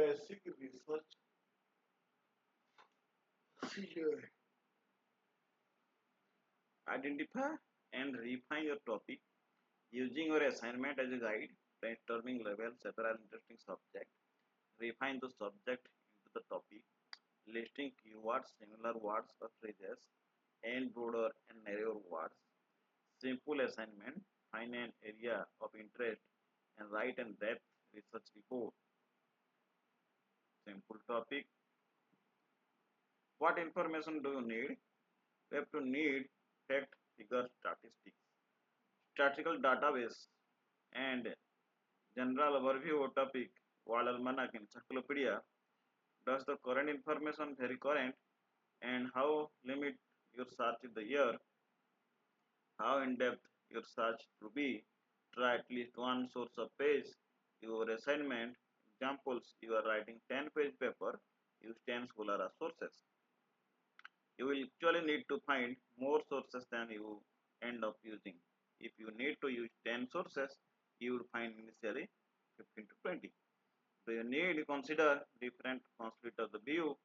basic research theory. Identify and refine your topic using your assignment as a guide. Brainstorming level several interesting subjects. Refine the subject into the topic. Listing keywords, similar words or phrases, and broader and narrower words. Simple assignment. Find an area of interest and write an depth research report. Simple topic. What information do you need? You have to need fact, figure, statistics, statistical database, and general overview of topic. World Almanac Encyclopedia. Does the current information very current? And how limit your search in the year? How in depth your search to be? Try at least one source of page. Your assignment examples: you are writing 10-page paper. Use 10 scholar sources. You will actually need to find more sources than you end up using. If you need to use 10 sources, you would find initially 15 to 20. So you need to consider different conflict of the view.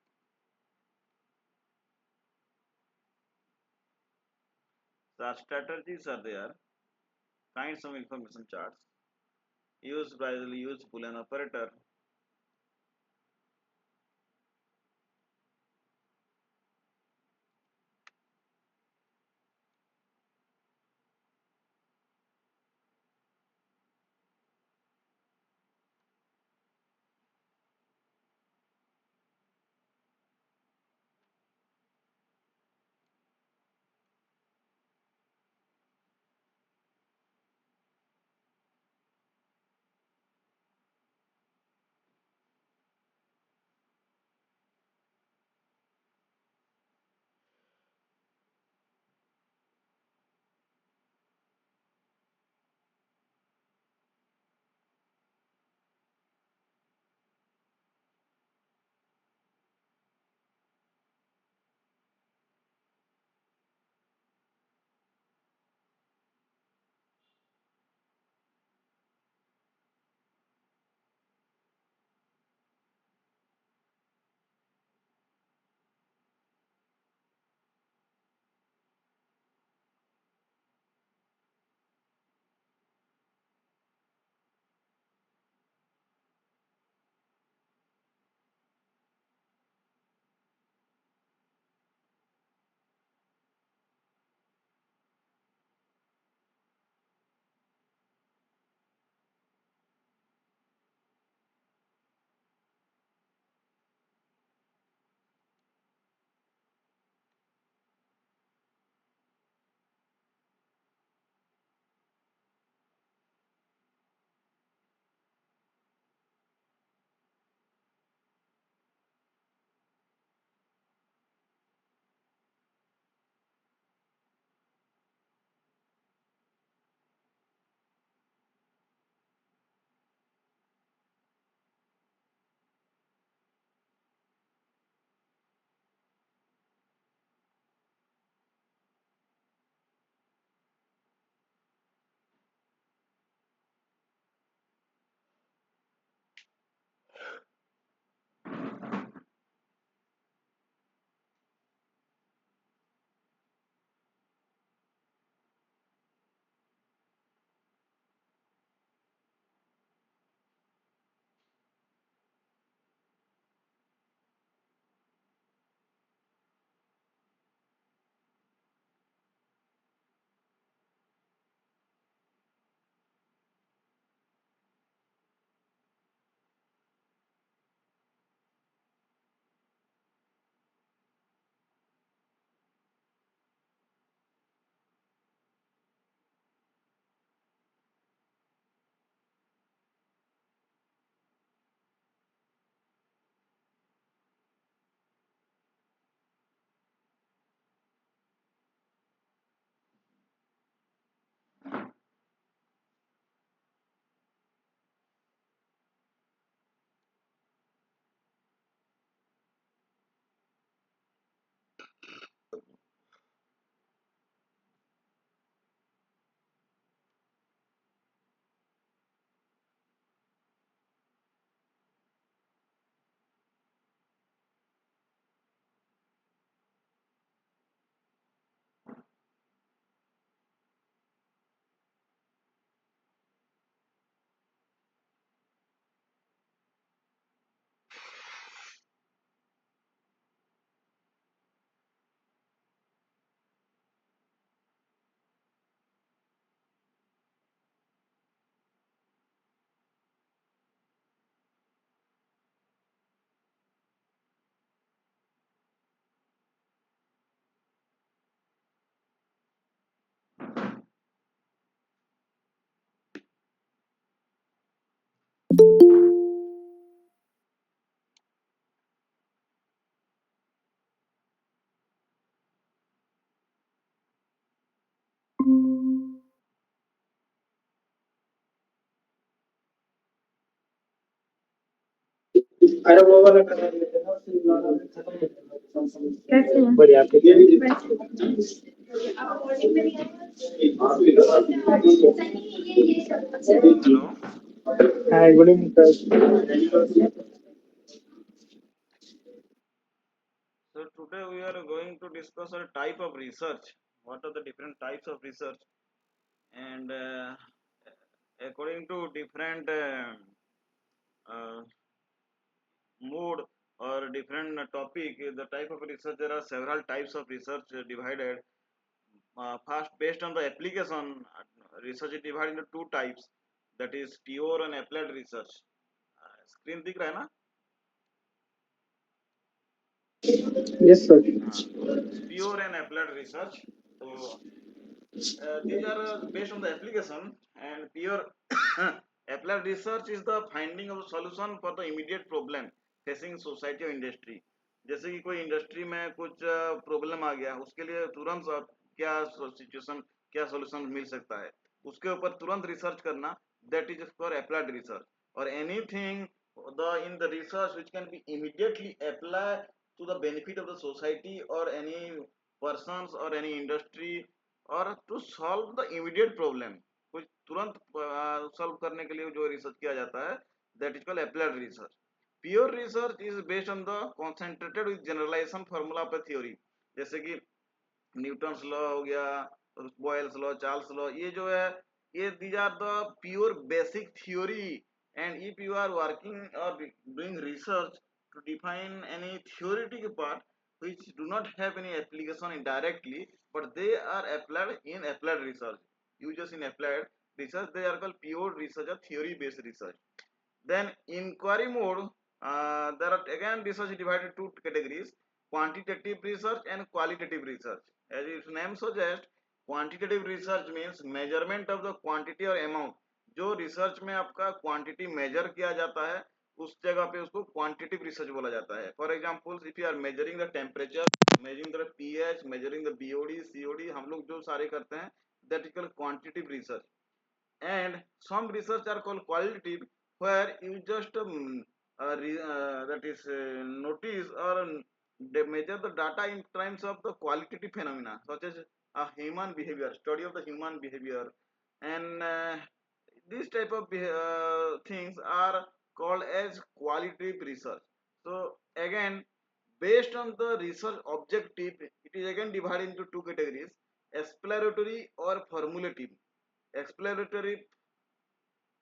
Such strategies are there. Find some information charts. Use wisely, use Boolean operator. अरे वो वाला करा लेते ना, फिर वाला खत्म हो जाएगा। कैसे बढ़िया आपके दे दीजिए। Hello. Hi, good evening sir. So today we are going to discuss a type of research. What are the different types of research? And according to different uh, mood or different topic, the type of research, there are several types of research divided. First, based on the application, research is divided into two types. That is pure and applied research. Screen दिख रहा है ना? Yes sir. हाँ, pure and applied research. So these are based on the application, and pure applied research is the finding of a solution for the immediate problem facing society or industry. जैसे कि कोई industry में कुछ problem आ गया, उसके लिए तुरंत क्या सिचुएशन, क्या सॉल्यूशन मिल सकता है, उसके ऊपर तुरंत रिसर्च करना, that is for applied research. और anything the in the research which can be immediately apply to the benefit of the society or any persons or any industry और to solve the immediate problem, कुछ तुरंत solve करने के लिए जो research किया जाता है, that is called applied research. Pure research is based on the concentrated with generalization formula पर थ्योरी. जैसे कि न्यूटन्स लॉ हो गया, बॉयल्स लॉ, चार्ल्स लॉ, ये जो है, ये these are the pure basic theory. And if you are working और doing research to define any theoretic part which do not have any application indirectly, but they are applied in applied research. Uses in applied research, they are called pure research or theory based research. Then inquiry mode, there are again research divided into two categories: quantitative research and qualitative research. As its name suggests, quantitative research means measurement of the quantity or amount. जो research में आपका quantity major किया जाता है, उस जगह पे उसको क्वांटिटिव रिसर्च बोला जाता है. For example, if you are measuring the temperature, measuring the pH, measuring the BOD, COD, हम लोग जो सारे करते हैं, that is called quantitative research. And some research are called qualitative, where you just that is notice or they measure the data in terms of the qualitative phenomena such as a human behavior, study of the human behavior. And these type of things are called as qualitative research. So again, based on the research objective, it is again divided into two categories: exploratory or formulative. Exploratory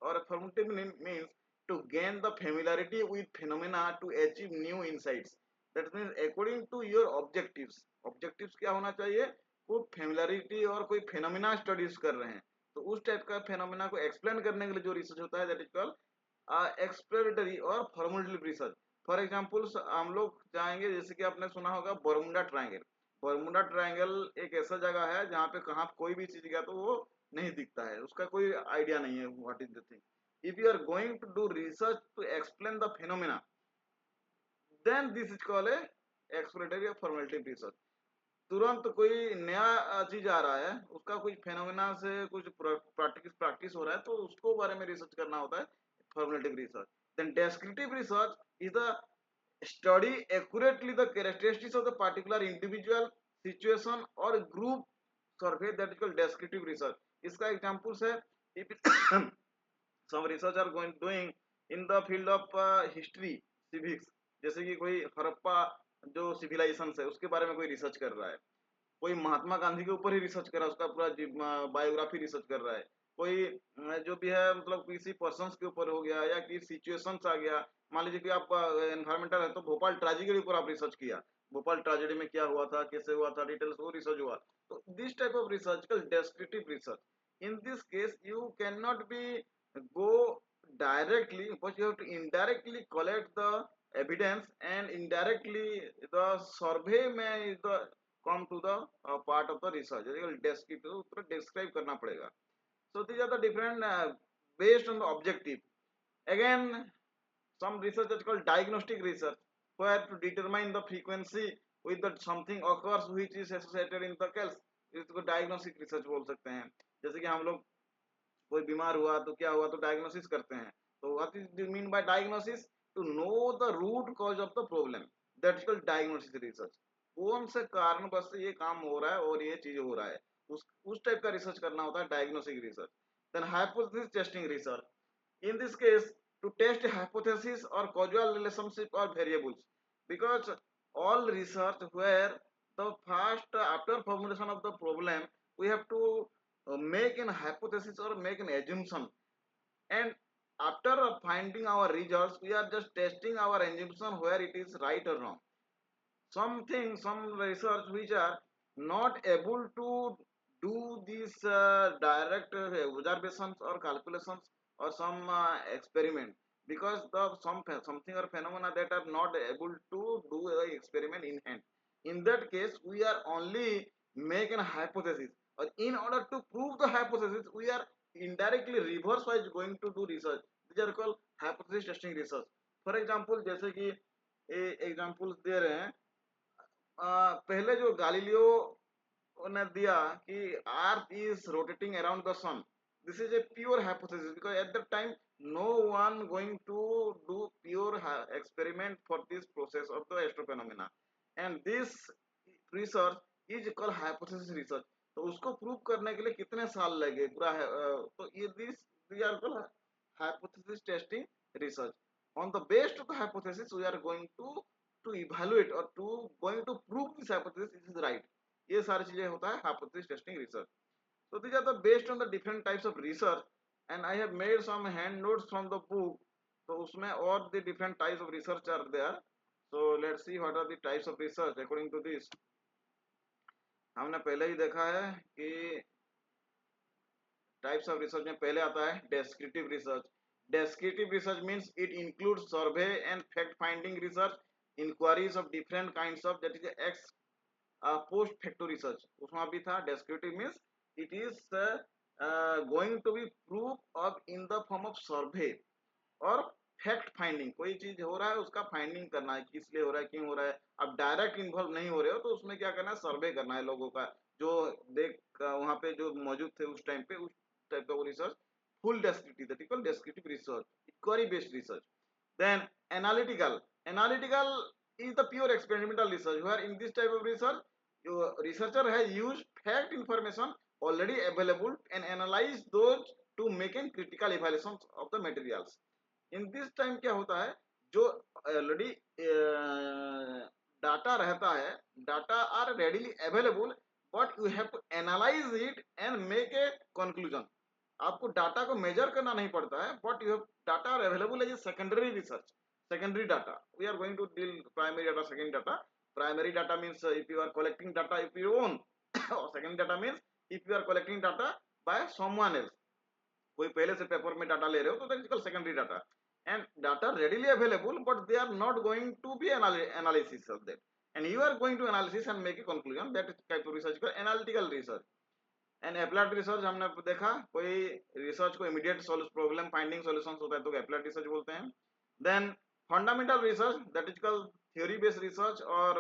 or formative means to gain the familiarity with phenomena to achieve new insights. That means according to your objectives. Objectives क्या होना चाहिए? वो familiarity और कोई phenomena studies कर रहे हैं, तो उस टाइप का phenomena को explain करने के लिए जो research होता है, that is called exploratory और formative research. फॉर एग्जाम्पल हम लोग जाएंगे, जैसे कि आपने सुना होगा बरमुडा ट्रायंगल. बरमुडा ट्रायंगल एक ऐसा जगह है जहाँ पे कहाँ कोई भी चीज गया तो वो नहीं दिखता है, उसका कोई आइडिया नहीं है what is the thing. If you are going to do research to explain the phenomena, then this is called a exploratory formative research. तुरंत कोई नया चीज आ रहा है, उसका कुछ फेनोमेना से कुछ प्रैक्टिस हो रहा है, तो उसको बारे में रिसर्च करना होता है formative research. Then descriptive research is the study accurately the characteristics of the particular individual situation or group survey, that is called descriptive research. इसका एग्जांपल्स है, if some research are going doing in the field of history, civics. जैसे कि कोई हड़प्पा जो civilisation है उसके बारे में कोई रिसर्च कर रहा है, कोई महात्मा गांधी के ऊपर ही रिसर्च कर रहा है, उसका पूरा बायोग्राफी रिसर्च कर रहा है, कोई जो भी है मतलब किसी पर्सन के ऊपर हो गया या किसी सिचुएशंस आ गया. मान लीजिए कि आप एनवायरमेंटल है तो भोपाल ट्रेजेडी के ऊपर आप रिसर्च किया, भोपाल ट्रेजेडी में क्या हुआ था, कैसे हुआ था, डिटेल्स वो रिसर्च हुआ. तो दिस टाइप ऑफ रिसर्च कल descriptive research. in this case you cannot be go directly, but you have to indirectly collect the evidence, and indirectly the survey may the come to the part of the research. descriptive describe करना पड़ेगा. So these are the different based on the objective. Again, some research is called diagnostic research, where to determine the frequency with that something occurs which is associated in the case, इसको diagnostic research बोल सकते हैं. जैसे कि हम लोग कोई बीमार हुआ तो क्या हुआ तो डायग्नोसिस करते हैं. तो what is mean by diagnosis? to know the root cause of the problem, that's called diagnostic research. कौन से कारण बस से ये काम हो रहा है और ये चीज हो रहा है, उस टाइप का रिसर्च करना होता है diagnostic research. Then hypothesis testing research. In this case, to test hypothesis or causal relationship or variables, because all research where the first after formulation of the problem we have to make an hypothesis or make an assumption, and after finding our results we are just testing our assumption where it is right or wrong. Some research which are not able to do these direct observations or calculations or some experiment, because the something or phenomena that are not able to do a experiment in hand. In that case we are only making a hypothesis, or in order to prove the hypothesis we are indirectly reverse wise going to do research. These are called hypothesis testing research. For example, जैसे कि examples दे रहे हैं, पहले जो Galileo ने दिया कि earth is rotating around the sun, this is a pure hypothesis because at the time no one going to do pure experiment for this process of the astrophenomena, and this research is called hypothesis research. तो उसको prove करने के लिए कितने साल लगे पूरा है, तो ये this are called hypothesis testing research. On the base of the hypothesis we are going to evaluate or to going to prove this hypothesis is right. ये सारी चीजें होता है hypothesis testing research. So these are the based on the different types of research, and I have made some hand notes from the book. तो उसमें और the different types of research are there. So let's see what are the types of research according to this. हमने पहले ही देखा है कि types of research में पहले आता है descriptive research. Descriptive research means it includes survey and fact finding research, inquiries of different kinds of, that is ex post facto research. उसमें भी था descriptive means it is going to be proof of in the form of survey और fact finding. कोई चीज हो रहा है उसका फाइंडिंग करना है, किस लिए हो रहा है, क्यों हो रहा है. अब डायरेक्ट इन्वॉल्व नहीं हो रहे हो तो उसमें क्या करना है, सर्वे करना है लोगों का जो देख वहां पे जो मौजूद थे उस टाइम पे, उस टाइप का वो research. Full descriptive, that is called descriptive research, query based research. Then analytical is the pure experimental research, where in this type of research researcher has used fact information already available and analyze those to make a critical evaluation of the materials. In this time क्या होता है, जो already data रहता है, data are readily available, but you have to analyze it and make a conclusion. आपको data को measure करना नहीं पड़ता है, but you have data are available as a secondary research. secondary data, we are going to deal primary data, secondary data. Primary data means if you are collecting data if you own or secondary data means if you are collecting data by someone else. कोई पहले से paper में data ले रहे हो तो that is called secondary data. And data readily available but they are not going to be analysis of that, and you are going to analysis and make a conclusion. That is type of research called analytical research. And applied research हमने देखा, कोई research को immediate problem finding solutions होता है तो applied research बोलते हैं. Then fundamental research, that is called theory based research, और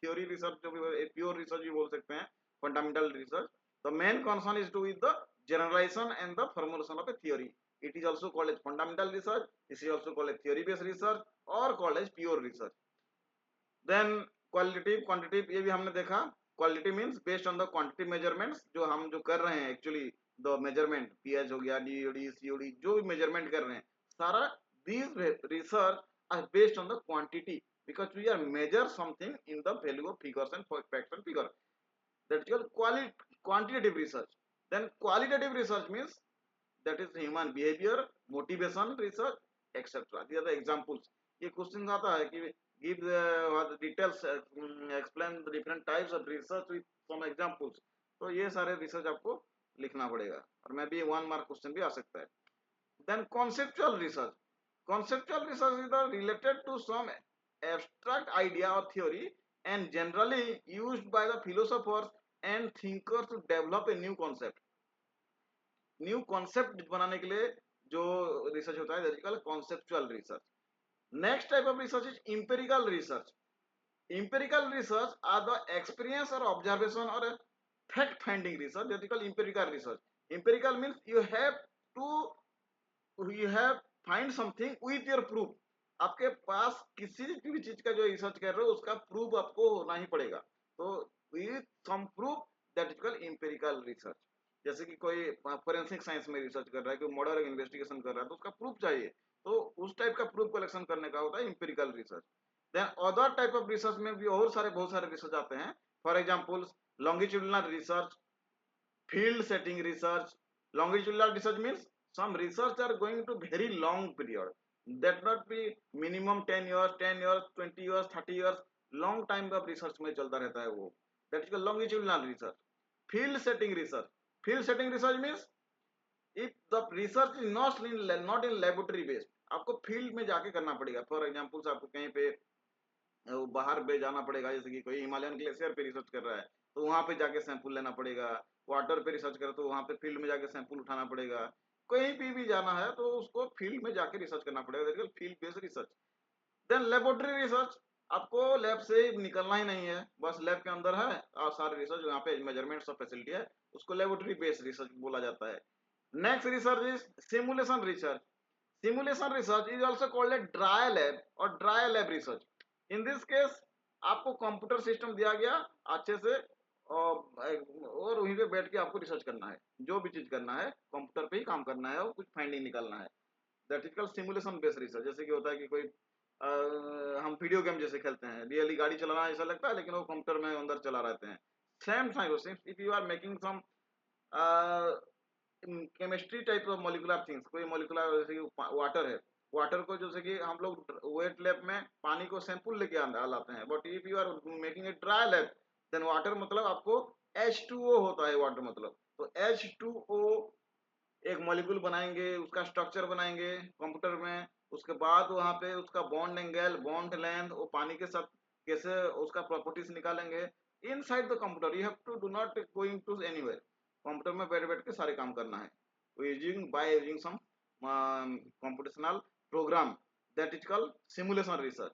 थ्योरी रिसर्च जो भी प्योर रिसर्च भी बोल सकते हैं fundamental research. The main concern is to with the generalization and the formulation of a theory. It is also called as fundamental research. This is also called as theory based research or called as pure research. Then qualitative quantitative, ये भी हमने देखा. Quality means based on the quantity measurements, जो हम जो कर रहे हैं एक्चुअली द मेजरमेंट, पीएच हो गया, डीओडी, सीओडी, जो भी मेजरमेंट कर रहे हैं सारा, these research are based on the quantity because we are measure something in the value of figures and facts and figure. That is called quantitative research. Then qualitative research means that is human behavior, motivation research, etc. These are the examples. ये question आता है कि give the details, explain the different types of research with some examples. तो ये सारे research आपको लिखना पड़ेगा, और मैं भी 1 मार्क क्वेश्चन भी आ सकता है. Then conceptual research. Conceptual research is the related to some abstract idea or theory and generally used by the philosophers and thinkers to develop a new concept. New concept बनाने के लिए जो research होता है that is called conceptual research. Next type of research is empirical research. Empirical research are the experience और observation और fact finding research, that is called empirical research. Empirical means you have find something with your proof. आपके पास किसी भी चीज का जो research कर रहे हो उसका प्रूफ आपको होना ही पड़ेगा। तो with some proof, that is called empirical research. जैसे कि कोई फोरेंसिक साइंस में रिसर्च कर रहा है, कोई मर्डर इन्वेस्टिगेशन कर रहा है, तो उसका प्रूफ चाहिए। तो उस टाइप का प्रूफ कलेक्शन करने का होता है empirical research. Then other type of research में भी और सारे बहुत सारे रिसर्च आते हैं। For example longitudinal research, field setting research. Longitudinal research means some research are going to very long period, that not be minimum 10 years, 10 years, 20 years, 30 years, long time का research में चलता रहता है वो, that is called longitudinal research. Field setting research, field setting research means if the research is not in laboratory based, आपको field में जाके करना पड़ेगा। फॉर एग्जाम्पल आपको कहीं पे बाहर पे जाना पड़ेगा, जैसे कि कोई हिमालयन ग्लेशियर पे रिसर्च कर रहा है तो वहां पे जाके सैंपल लेना पड़ेगा। वाटर पे रिसर्च करे तो वहां पे फील्ड में जाके सैंपल उठाना पड़ेगा। कहीं भी जाना है तो उसको फील्ड में जाके रिसर्च करना पड़ेगा, field based research. Then laboratory research, आपको लैब से निकलना ही नहीं है, बस लैब के अंदर है और सारे रिसर्च यहाँ पे मेजरमेंट सब फैसिलिटी है, उसको लेबोरेटरी बेस्ड रिसर्च बोला जाता है। Next research is simulation research. Simulation research is also called a dry lab और dry lab research. In this case आपको कंप्यूटर सिस्टम दिया गया अच्छे से, और वहीं पे बैठ के आपको रिसर्च करना है, जो भी चीज करना है कंप्यूटर पे ही काम करना है और कुछ फाइंडिंग निकालना है। That is called simulation based research. जैसे कि होता है कि कोई हम वीडियो गेम जैसे खेलते हैं, रियली गाड़ी चलाना ऐसा लगता है लेकिन वो कंप्यूटर में अंदर चला रहते हैं। Same time if you are making some chemistry type of molecular things, कोई मोलिकुलर जैसे कि वाटर है, वाटर को जैसे कि हम लोग वेट लैब में पानी को सैंपल लेके लाते हैं, but if you are making a dry lab then water मतलब आपको H2O होता है वाटर मतलब। तो H2O एक मॉलिक्यूल बनाएंगे, उसका स्ट्रक्चर बनाएंगे कंप्यूटर में, उसके बाद वहां पे उसका बॉन्ड एंगल, बॉन्ड लेंथ, वो पानी के साथ कैसे उसका प्रॉपर्टीज निकालेंगे inside the computer. You have to do not going to anywhere, computer में बैठ बैठ के सारे काम करना है using by using some computational program, that is called simulation research.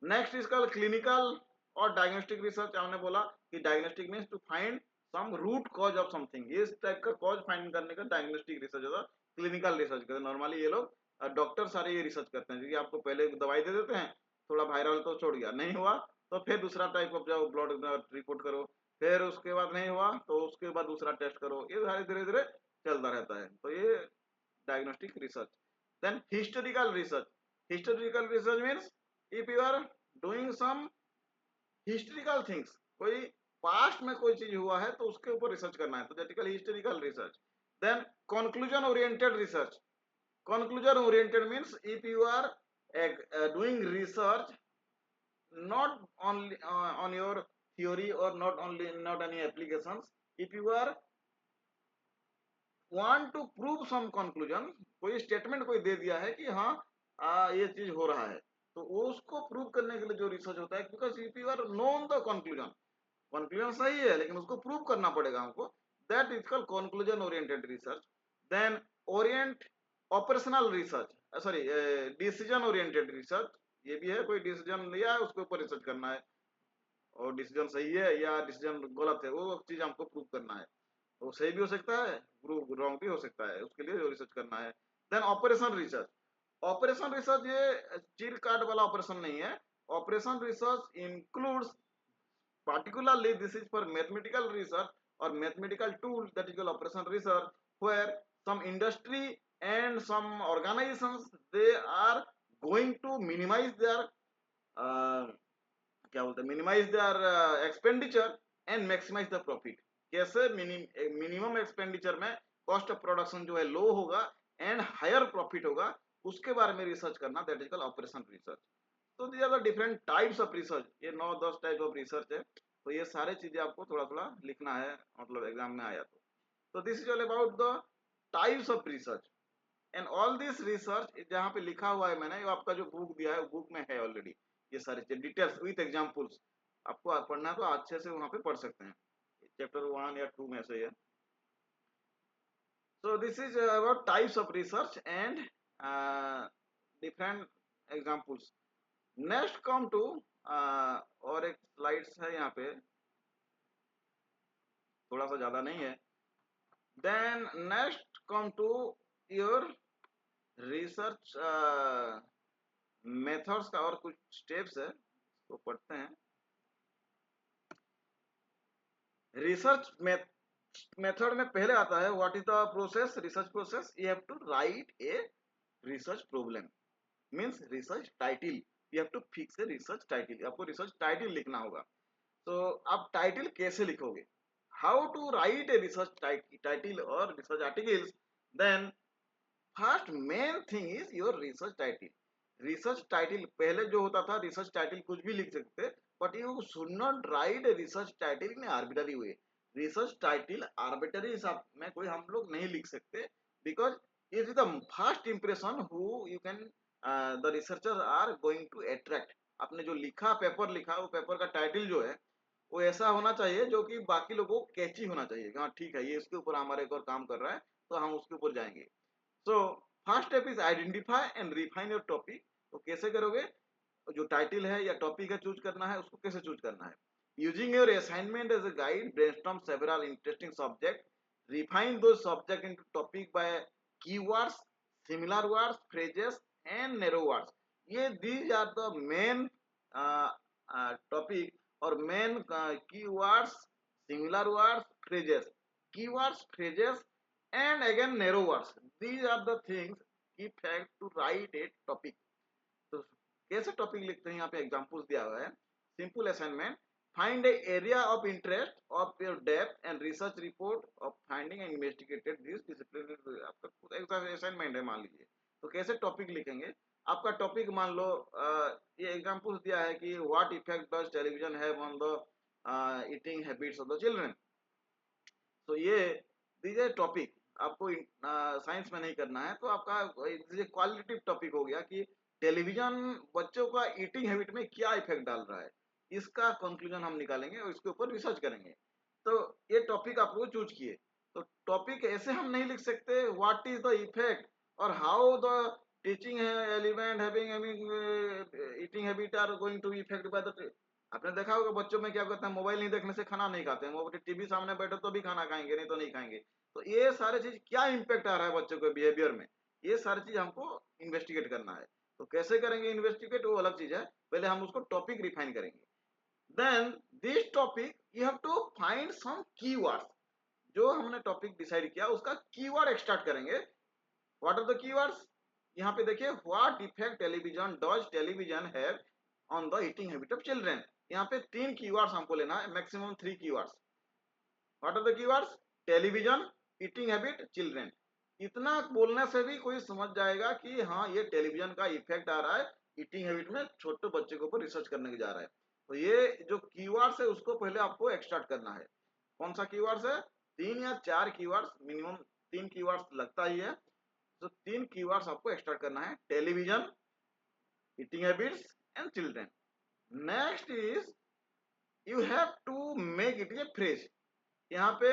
Next is called clinical और डायग्नोस्टिक रिसर्च। हमने बोला कि diagnostic means to find some root cause of something, इस टाइप का कॉज फाइंड करने का डायग्नोस्टिक रिसर्च होता है। क्लिनिकल रिसर्च करते हैं नॉर्मली ये लोग, डॉक्टर सारे ये रिसर्च करते हैं, क्योंकि आपको पहले दवाई दे देते हैं, थोड़ा वायरल तो छोड़ गया, नहीं हुआ तो फिर दूसरा टाइप ऑफ जाओ ब्लड रिपोर्ट करो, फिर उसके बाद नहीं हुआ तो उसके बाद दूसरा टेस्ट करो, ये सारे धीरे धीरे चलता रहता है। तो ये diagnostic research. Then historical research, historical research means if you are doing some historical things, कोई पास्ट में कोई चीज हुआ है तो उसके ऊपर रिसर्च करना है, तो दैटिकल historical research. Then conclusion oriented research, conclusion oriented means if you are doing research not only on your theory or not any applications, if you are want to prove some conclusion, कोई statement कोई दे दिया है कि हाँ ये चीज हो रहा है, तो वो उसको प्रूव करने के लिए जो रिसर्च होता है, because if you are known the conclusion, conclusion सही है लेकिन उसको प्रूव करना पड़ेगा हमको, that is called conclusion oriented research. Then orient operational research, sorry decision oriented research, ये भी है, कोई डिसीजन लिया है उसके ऊपर रिसर्च करना है और डिसीजन सही है या डिसीजन गलत है वो चीज हमको प्रूव करना है। तो सही भी हो सकता है, प्रूव रॉन्ग भी हो सकता है, उसके लिए रिसर्च करना है। Then operation research, operation research ये चीर काट वाला ऑपरेशन नहीं है। Operation research includes particularly this is for mathematical research or mathematical tools, that is called operation research, where some industry and some organizations they are going to minimize their uh, क्या बोलते हैं minimize their expenditure and maximize the profit. कैसे minimum expenditure में cost of production जो है लो होगा and higher profit होगा, उसके बारे में रिसर्च करना, that is called operation research. तो these are the different types of research, ये 9-10 टाइप ऑफ रिसर्च है। तो ये सारे चीजें आपको थोड़ा थोड़ा लिखना है, मतलब एग्जाम में आया तो this is all about the types of research and all this research जहाँ पे लिखा हुआ है मैंने, आपका जो बुक दिया है वो बुक में है ऑलरेडी, ये सारी डिटेल्स विथ एग्जाम्पल्स, आपको पढ़ना है तो अच्छे से वहां पे पढ़ सकते हैं, चैप्टर 1 या 2 में से है। So this is about types of research and different examples. Next come to और एक स्लाइड्स है यहाँ पे, थोड़ा सा ज्यादा नहीं है। Then next come to your research methods का और कुछ स्टेप्स है, तो पढ़ते हैं। रिसर्च मेथड में पहले आता है what is the process, research process. You have to write a research problem, means research title. You have to fix a research title, आपको रिसर्च टाइटल लिखना होगा। तो आप टाइटल कैसे लिखोगे, how to write a research title और research articles, then first main thing is your research title. Research title पहले जो होता था, रिसर्च टाइटल कुछ भी लिख सकते, but you should not write research title in arbitrary way. Research title arbitrary हिसाब में कोई हम लोग नहीं लिख सकते, because it is the first impression who you can the researcher are going to attract. आपने जो लिखा, पेपर लिखा, वो पेपर का टाइटल जो है वो ऐसा होना चाहिए जो कि बाकी लोगों को कैची होना चाहिए, हाँ ठीक है ये इसके ऊपर हमारे एक और काम कर रहा है, तो हम उसके ऊपर जाएंगे। So first step is identify and refine your topic. तो कैसे करोगे, जो टाइटल है या टॉपिक है चूज करना है, उसको कैसे चूज करना है। Using your assignment as a guide, brainstorm several interesting subject, refine दो subject into topic by keywords, similar words, phrases and narrow words. ये these are the main topic और main keywords, similar words, phrases, keywords, phrases, and again narrow words. These are the things key fact to write a topic. तो कैसे topic लिखते हैं, यहाँ पे examples दिया हुआ है। Simple assignment, find A area of interest of your depth and research report of finding and investigated this discipline. आपका खुद असाइनमेंट है मान लीजिए, तो कैसे टॉपिक लिखेंगे। आपका टॉपिक मान लो ये एग्जांपल्स दिया है कि what effect does television have on the eating habits of the children. तो ये दीजिए टॉपिक, आपको साइंस में नहीं करना है, तो आपका क्वालिटेटिव टॉपिक हो गया कि टेलीविजन बच्चों का ईटिंग हैबिट में क्या इफेक्ट डाल रहा है, इसका कंक्लूजन हम निकालेंगे और इसके ऊपर रिसर्च करेंगे। तो ये टॉपिक आप लोग चूज किए। तो टॉपिक ऐसे हम नहीं लिख सकते व्हाट इज द इफेक्ट और how the teaching element having eating habit are going to effect by the. आपने देखा होगा बच्चों में क्या करते हैं, मोबाइल नहीं देखने से खाना नहीं खाते हैं, वो टीवी सामने बैठे तो भी खाना खाएंगे, नहीं तो नहीं खाएंगे। तो ये सारे चीज क्या इम्पेक्ट आ रहा है बच्चों के बिहेवियर में, ये सारी चीज हमको इन्वेस्टिगेट करना है। तो कैसे करेंगे इन्वेस्टिगेट, वो अलग चीज है, पहले हम उसको टॉपिक रिफाइन करेंगे। Then this topic you have to find some keywords. जो हमने टॉपिक डिसाइड किया उसका कीवर्ड एक्सट्रैक्ट करेंगे। व्हाट आर द कीवर्ड्स, यहाँ पे देखिए, what effect television does television have on the eating habit of children. यहाँ पे 3 कीवर्ड्स हमको लेना है, maximum 3 keywords. What are the keywords, television, eating habit, children. इतना बोलने से भी कोई समझ जाएगा कि हाँ ये टेलीविजन का इफेक्ट आ रहा है ईटिंग हैबिट में, छोटे बच्चे के ऊपर रिसर्च करने के जा रहा है। तो ये जो कीवर्ड्स है उसको पहले आपको एक्सट्रैक्ट करना है। कौन सा कीवर्ड्स है, 3 या 4 कीवर्ड्स, मिनिमम 3 कीवर्ड्स लगता ही है। तो 3 कीवर्ड्स आपको एक्सट्रैक्ट करना है, television, eating habits and children. Next is you have to make it a phrase. यहाँ पे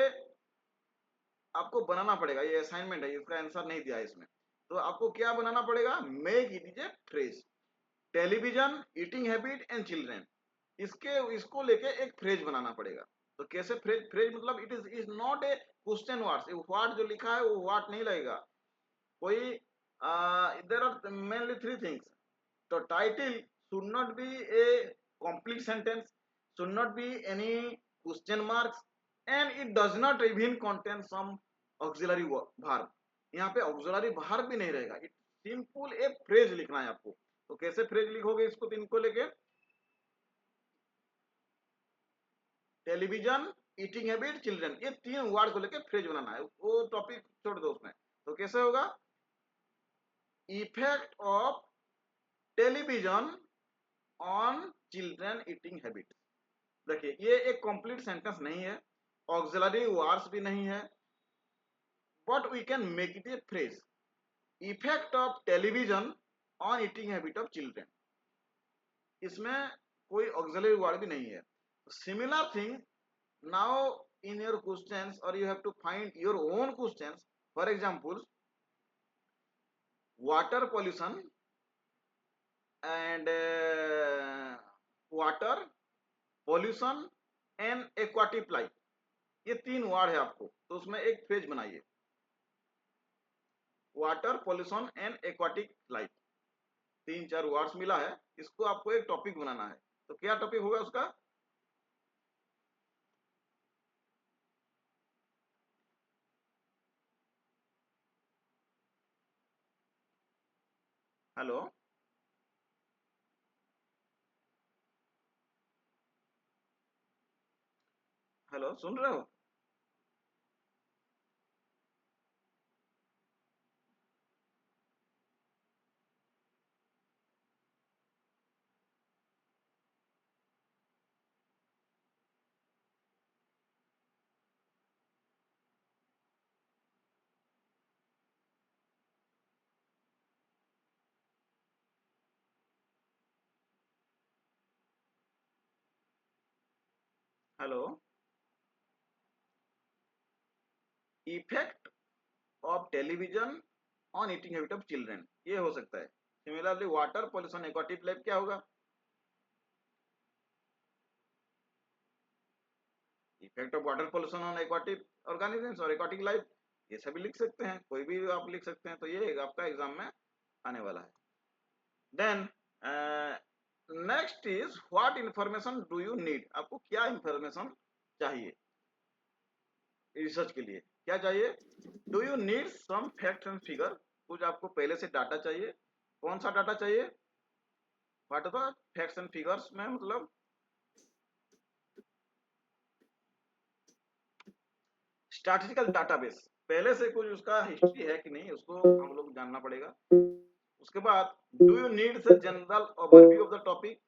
आपको बनाना पड़ेगा, ये असाइनमेंट है, इसका आंसर नहीं दिया है इसमें। तो आपको क्या बनाना पड़ेगा, make it is a phrase. Television, eating habit and children, इसको लेके एक फ्रेज बनाना पड़ेगा। तो कैसे फ्रेज, मतलब it is not a question words, what जो लिखा है वो व्हाट नहीं लगेगा कोई। There are mainly 3 things. तो title should not be a complete sentence, should not be any question marks, and it does not even contain some auxiliary verb। यहाँ पे auxiliary verb भी नहीं रहेगा, it simple a phrase लिखना है आपको। तो कैसे फ्रेज लिखोगे इसको, 3 को लेके, टेलीविजन, ईटिंग हैबिट, चिल्ड्रन, ये 3 वर्ड को लेके फ्रेज बनाना है। वो टॉपिक छोड़ दो उसमें। तो कैसे होगा, effect of television on children eating habit. देखिए ये एक कंप्लीट सेंटेंस नहीं है, ऑक्सिलरी वर्ड्स भी नहीं है, but we can make it a phrase, effect of television on eating habit of children. इसमें कोई ऑक्सिलरी वर्ड भी नहीं है। Similar thing now in your questions, और you have to find your own questions. For example, water pollution and water pollution and aquatic life, ये 3 word है आपको, तो उसमें एक फ्रेज बनाइए, water pollution and aquatic life. 3-4 words मिला है, इसको आपको एक टॉपिक बनाना है। तो क्या टॉपिक होगा उसका? हेलो, हेलो, सुन रहे हो? Hello, effect of television on eating habit of children, ये हो सकता है। Similarly water pollution aquatic life क्या होगा? Effect of water pollution on aquatic organisms और एक्वाटिक लाइफ, ये सभी लिख सकते हैं, कोई भी आप लिख सकते हैं। तो ये आपका एग्जाम में आने वाला है। Then next is what information do you need, आपको क्या इंफॉर्मेशन चाहिए रिसर्च के लिए? क्या चाहिए? Do you need some fact and figure, कुछ आपको पहले से डाटा चाहिए। कौन सा डाटा चाहिए? What are the facts and figures में मतलब स्टैटिस्टिकल डाटाबेस, पहले से कुछ उसका हिस्ट्री है कि नहीं, उसको हम लोग जानना पड़ेगा। उसके बाद do you need the general overview of the topic.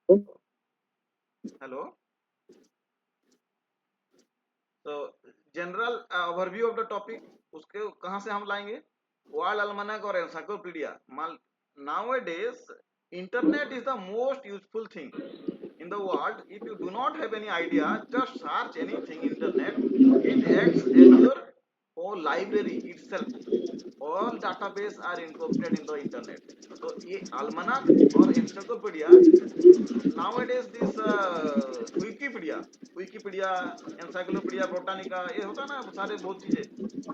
Hello, तो general overview of the topic, उसके कहां से हम लाएंगे? वर्ल्ड अलमनक और encyclopedia. Nowadays internet is the most useful thing in the world. If you do not have any idea, just search anything internet. It acts as your whole library itself. All database are incorporated in the internet. तो ये almanac और encyclopedia, nowadays this wikipedia, encyclopedia britannica, ये होता है ना सारे बहुत चीजें,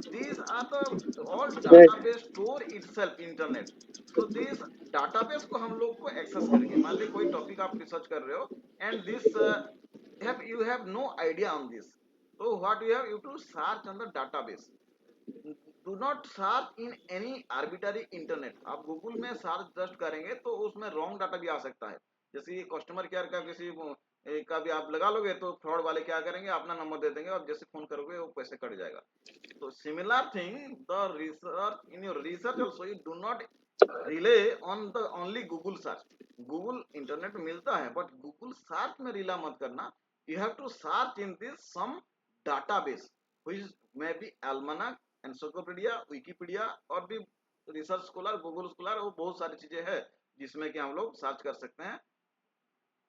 these are the all database store itself internet. तो दिस डाटाबेस को हम लोग को एक्सेस करेंगे। मान ली कोई टॉपिक आप रिसर्च कर रहे हो and this you have no idea on this, so what you have, you to search on the database. Do not search in any arbitrary internet. आप गूगल में सर्च जस्ट करेंगे तो उसमें रॉन्ग डाटा भी आ सकता है। जैसे कस्टमर केयर का किसी का भी आप लगा लोगे तो फ्रॉड वाले क्या करेंगे, अपना नंबर दे देंगे और जैसे फोन करोगे वो पैसे कट जाएगा। तो similar thing the research in your research also, you do not rely on the only Google search. Google internet मिलता है बट गूगल सर्च में रिला मत करना। You have to search in this some database which may be almanac, encyclopedia, Wikipedia और भी research scholar, Google scholar, वो बहुत सारी चीजें हैं जिसमें कि हम लोग सर्च कर सकते हैं।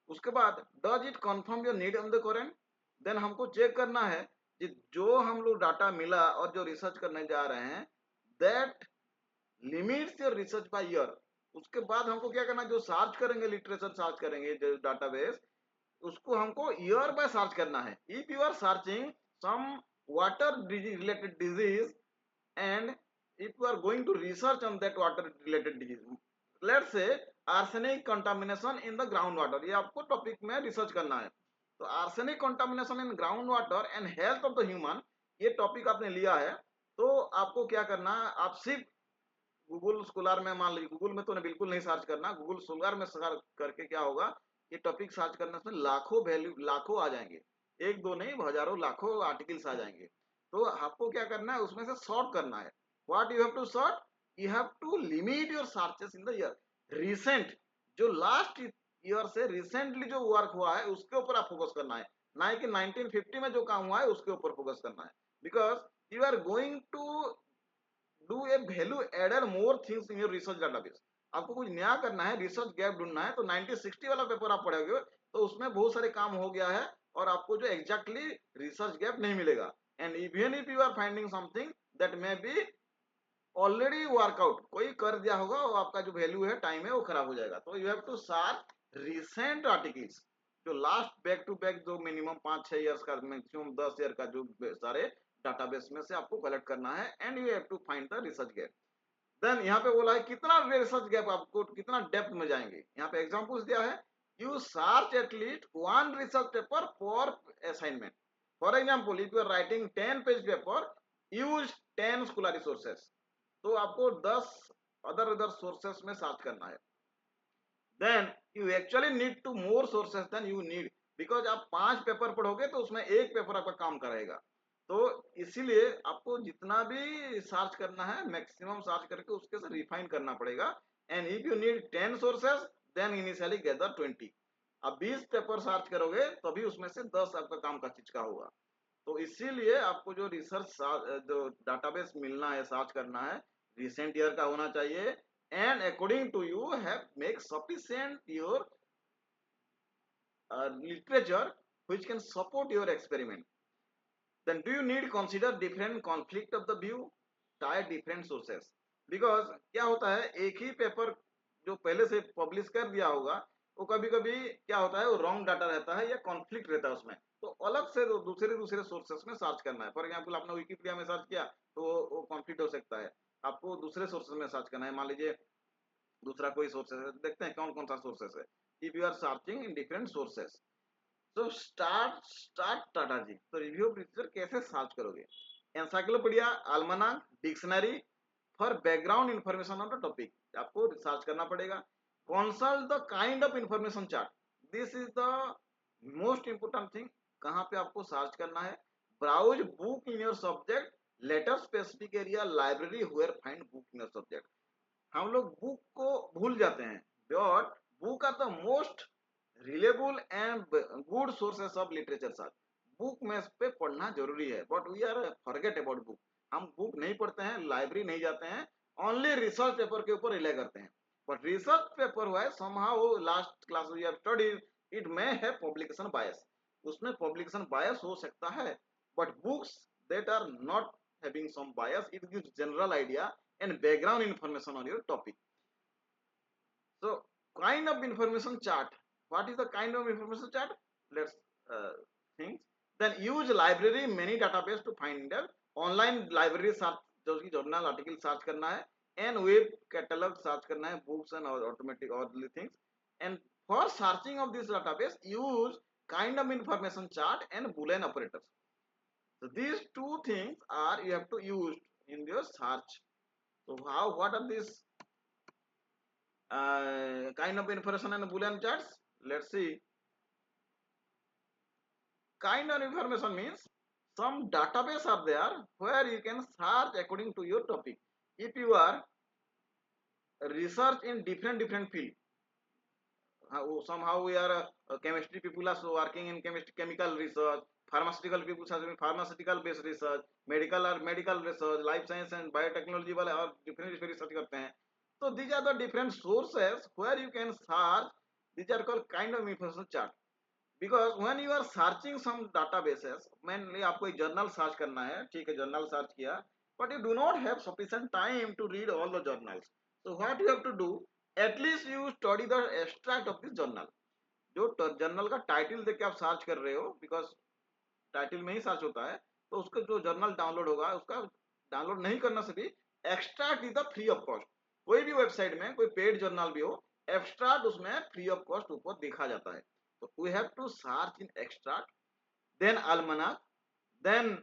उसके बाद does it confirm your need on the current, then हमको चेक करना है कि जो हम लोग डाटा मिला और जो रिसर्च करने जा रहे हैं that limits your research by year. उसके बाद हमको क्या करना है, जो सर्च करेंगे, लिटरेचर सर्च करेंगे, जो डाटाबेस, उसको हमको ईयर बाय सर्च करना है। If you are searching some water related disease and if you are going to research on that water related disease, let's say arsenic contamination in the groundwater, ये आपको topic में research करना है। तो arsenic contamination in groundwater and health of the human, ये topic आपने लिया है तो आपको क्या करना है, आप सिर्फ गूगल स्कॉलर में, मान लीजिए गूगल में तो बिल्कुल नहीं सर्च करना, गूगल स्कॉलर में सर्च करके क्या होगा, ये टॉपिक सर्च करने से लाखों वैल्यू, लाखों आ जाएंगे, एक दो नहीं हजारों लाखों आर्टिकल्स आ जाएंगे। तो आपको क्या करना है, उसमें से सॉर्ट करना है। What you have to sort, you have to limit your searches in the year. Recent, जो लास्ट ईयर से रिसेंटली जो वर्क हुआ है उसके ऊपर आप फोकस करना है, ना कि 1950 में जो काम हुआ है उसके ऊपर फोकस करना है। Because you are going to do a value added more things in your research database. आपको कुछ नया करना है, रिसर्च गैप ढूंढना है। तो 1960 वाला पेपर आप पढ़ोगे तो उसमें बहुत सारे काम हो गया है और आपको जो एग्जैक्टली रिसर्च गैप नहीं मिलेगा। And even if you are finding something that may be already work out, कोई कर दिया होगा और आपका जो वैल्यू है, टाइम है, वो खराब हो जाएगा। तो you have to search recent articles, जो लास्ट बैक टू बैक जो मिनिमम 5-6 ईयर्स का, मैक्सिमम 10 ईयर का जो सारे डाटाबेस में से आपको कलेक्ट करना है and you have to find the research gap. Then यहाँ पे बोला है कितना रिसर्च गैप, आपको कितना डेप्थ में जाएंगे। यहाँ पे एग्जांपल्स दिया है, you search at least one research paper for assignment. For example if you are writing 10 page paper, use 10 scholarly sources. तो आपको 10 अदर सोर्सेस में सर्च करना है। Then you actually need to more sources than you need, because आप 5 paper पढ़ोगे तो उसमें एक पेपर आपका काम करेगा। तो इसीलिए आपको जितना भी सर्च करना है मैक्सिमम सर्च करके उसके से रिफाइन करना पड़ेगा। And if you need 10 sources then initially gather 20। अब 20 पेपर सर्च करोगे तभी उसमें से 10 आपका काम का चीज का होगा। तो इसीलिए आपको जो रिसर्च जो डाटाबेस मिलना है, सर्च करना है, रिसेंट ईयर का होना चाहिए। And according to you have make sufficient your literature which can support your experiment. Then do you need consider different conflict of the view, try different sources? Because क्या होता है, एक ही paper जो पहले से पब्लिश कर दिया होगा वो कभी कभी क्या होता है, वो रॉन्ग डाटा रहता है या कॉन्फ्लिक्ट रहता है उसमें, तो अलग से दूसरे सोर्सेस में सर्च करना है। फॉर एग्जांपल आपने विकिपीडिया में सर्च किया तो वो कॉन्फ्लिक्ट हो सकता है, आपको दूसरे सोर्सेस में सर्च करना है। मान लीजिए दूसरा कोई सोर्सेस है, देखते हैं कौन कौन सा सोर्सेस है। If you are searching in different sources, तो स्टार्ट टाटा जी। तो रिव्यू ऑफ लिटरेचर कैसे सर्च करोगे? Encyclopedia, almanac, dictionary for background information on the topic, आपको रिसर्च करना पड़ेगा। Consult the kind of information chart, this is the most important thing. कहाँ पे आपको सर्च करना है? Browse book in your subject, letter specific area, library where find book in your subject. हम लोग बुक को भूल जाते हैं, but book are the most reliable and good sources of literature search. Book में पे पढ़ना जरूरी है, but we are forget about book. हम बुक नहीं पढ़ते हैं, लाइब्रेरी नहीं जाते हैं, ओनली रिसर्च पेपर के ऊपर रिले करते हैं। बट रिसर्च पेपर हुआ है somehow last class we have studied, it may have publication bias, उसमें पब्लिकेशन बायस हो सकता है। But books that are not having some bias, it gives general idea and background information on your topic. So kind of information chart, what is the kind of information chart? Let's think. Then use library many database to find out online library search, जो कि journal article search करना है, and web catalogue search करना है, books and automatic orderly things. And for searching of this database use kind of information chart and boolean operators. So these two things are you have to use in your search. So how, what are these kind of information and boolean charts? Let's see. Kind of information means some database are there where you can search according to your topic. If you are research in different field, somehow we are chemistry people are so working in chemistry chemical research, pharmaceutical people are doing pharmaceutical based research, medical or medical research, life science and biotechnology वाले और different research करते हैं। So these are the different sources where you can search. These are called kind of information chart. Because when you are searching some databases, mainly आपको एक journal search करना है, ठीक है, journal search किया, but you do not have sufficient time to read all the journals. So what you have to do, at least you study the extract of this journal. जो journal का title देख के आप search कर रहे हो, because title में ही search होता है, तो उसका जो जर्नल डाउनलोड होगा उसका डाउनलोड नहीं करना से भी extract is the free of cost. कोई भी वेबसाइट में कोई पेड जर्नल भी हो, एक्सट्रैक्ट उसमें फ्री ऑफ कॉस्ट ऊपर देखा जाता है। तो we have to search in extract, then almanac, then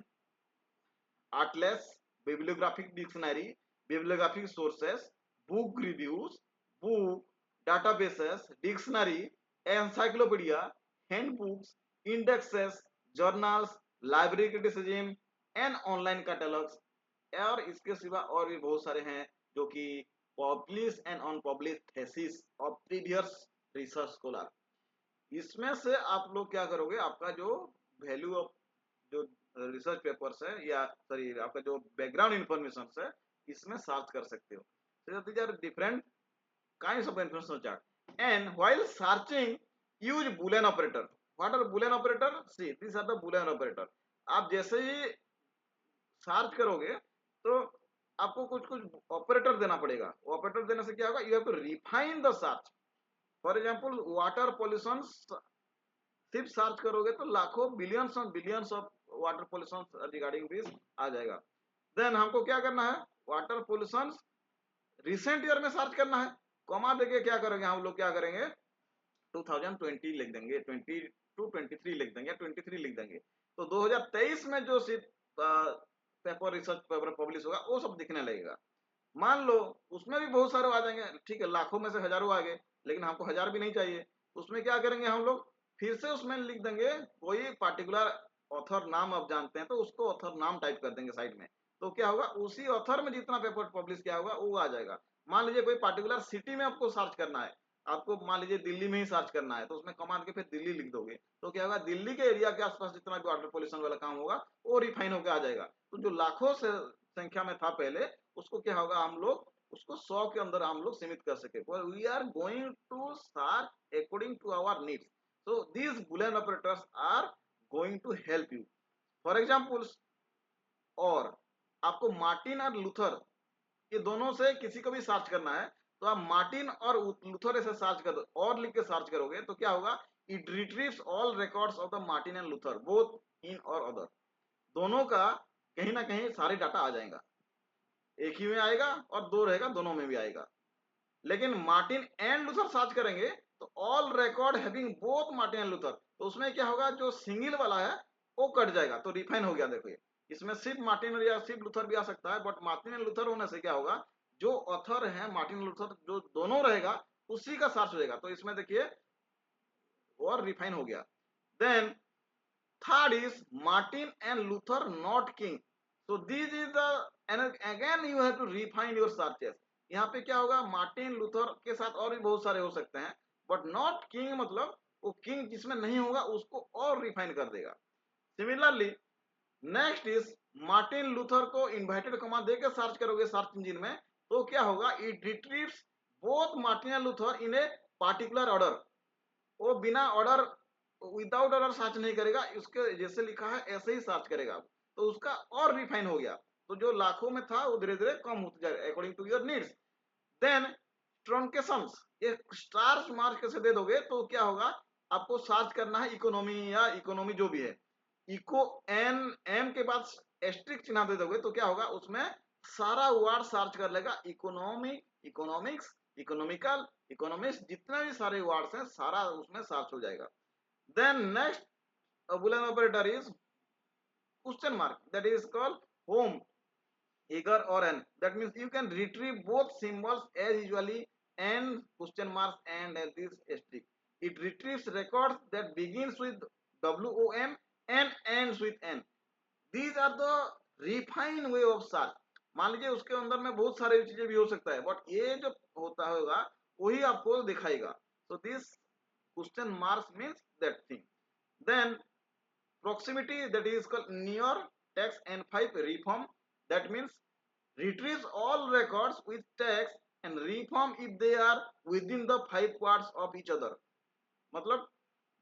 atlas, bibliographic dictionary, bibliographic sources, book reviews, book, databases, dictionary, encyclopedia, handbooks, indexes, journals, library criticism and online catalogs। और इसके सिवा और भी बहुत सारे हैं जो कि publish and unpublish thesis of previous research scholar. इसमें से आप लोग क्या करोगे, आपका जो वैल्यू ऑफ जो रिसर्च पेपर्स है या सॉरी आपका जो बैकग्राउंड इंफॉर्मेशन है, इसमें सर्च कर सकते हो। so these are different kinds of information chart and while searching use boolean operator। what are boolean operator? see these are the boolean operator। आप जैसे ही सर्च करोगे तो आपको कुछ कुछ ऑपरेटर देना पड़ेगा। ऑपरेटर देने से क्या होगा, you have to refine the search. For example water pollution, सिर्फ सर्च करोगे तो लाखों billions of water pollution regarding this आ जाएगा। देन हमको क्या करना है, वाटर पॉल्यूशन रिसेंट ईयर में सर्च करना है, कॉमा देके क्या करेंगे हम लोग, क्या करेंगे 2020 लिख देंगे, 20 टू 23 लिख देंगे, 23 लिख देंगे, तो 2023 में जो पेपर रिसर्च पेपर पब्लिश होगा वो सब दिखने लगेगा। मान लो उसमें भी बहुत सारे आ जाएंगे, ठीक है, लाखों में से हजारों आ गए, लेकिन हमको हजार भी नहीं चाहिए, उसमें क्या करेंगे हम लोग, फिर से उसमें लिख देंगे कोई पार्टिकुलर ऑथर नाम आप जानते हैं तो उसको ऑथर नाम टाइप कर देंगे साइड में, तो क्या होगा उसी ऑथर में जितना पेपर पब्लिश किया होगा वो आ जाएगा। मान लीजिए कोई पार्टिकुलर सिटी में आपको सर्च करना है, आपको मान लीजिए दिल्ली में ही सर्च करना है, तो उसमें कमांड के फिर दिल्ली लिख दोगे, तो क्या होगा दिल्ली के एरिया के आसपास जितना भी वाटर पोल्यूशन वाला काम होगा वो रिफाइन होकर आ जाएगा। तो जो लाखों से संख्या में था पहले, उसको क्या होगा हम लोग उसको 100 के अंदर हम लोग सीमित कर सके, we are going to search according to our needs, so these boolean operators are going to help you, for example, और आपको मार्टिन और लूथर ये दोनों से किसी को भी सर्च करना है, तो आप मार्टिन और लूथर ऐसे सर्च कर दो और लिख के सर्च करोगे तो क्या होगा, it retrieves all records of the Martin and Luther both in और अदर, दोनों का कहीं ना कहीं सारे डाटा आ जाएगा, एक ही में आएगा और दो रहेगा दोनों में भी आएगा। लेकिन मार्टिन एंड लूथर सर्च करेंगे तो all record having both Martin and Luther, तो उसमें क्या होगा जो सिंगल वाला है वो कट जाएगा, तो रिफाइन हो गया। देखो इसमें सिर्फ मार्टिन या सिर्फ लूथर भी आ सकता है, बट मार्टिन एंड लूथर होने से क्या होगा जो ऑथर है मार्टिन लूथर जो दोनों रहेगा उसी का सर्च हो जाएगा, तो इसमें देखिए और रिफाइन हो गया। Then third is Martin and Luther not king, so this is the, and again you have to refine your searches। यहाँ पे क्या होगा मार्टिन लूथर के साथ और भी बहुत सारे हो सकते हैं, बट नॉट किंग मतलब वो किंग जिसमें नहीं होगा उसको और रिफाइन कर देगा। Similarly next is Martin Luther को इन्वाइटेड कमांड देकर सर्च करोगे सर्च इंजिन में, तो क्या होगा it retrieves both Martin and Luther in a particular order, वो बिना ऑर्डर विदाउट ऑर्डर सर्च नहीं करेगा, उसके जैसे लिखा है ऐसे ही सर्च करेगा, तो उसका और रिफाइन हो गया, तो जो लाखों में था वो धीरे धीरे कम होते जाएगा according to your needs. Then truncations, एक स्टार मार्क कैसे दे दोगे, तो क्या होगा आपको सर्च करना है इकोनॉमी या इकोनॉमी जो भी है, इको एन एम के बाद एस्ट्रिक चिन्ह दे दोगे तो क्या होगा उसमें सारा वर्ड सर्च कर लेगा, इकोनॉमिक, इकोनॉमिक्स, इकोनॉमिकल, इकोनॉमिक्स, जितने भी सारे वर्ड्स हैं सारा उसमें सर्च हो जाएगा। Then next boolean operator is question mark, that is called home, eager or n, that means you can retrieve both symbols as usually and question marks and as this asterisk, it retrieves records that begins with wom and ends with n, these are the refined way of search। मान लीजिए उसके अंदर में बहुत सारी चीजें भी हो सकता है, बट ये जो होता होगा वही आपको दिखाएगा, so this question marks means that thing। then proximity, that is called near text n5 reform, that means retrieves all records with text and reform if they are within the 5 words of each other, मतलब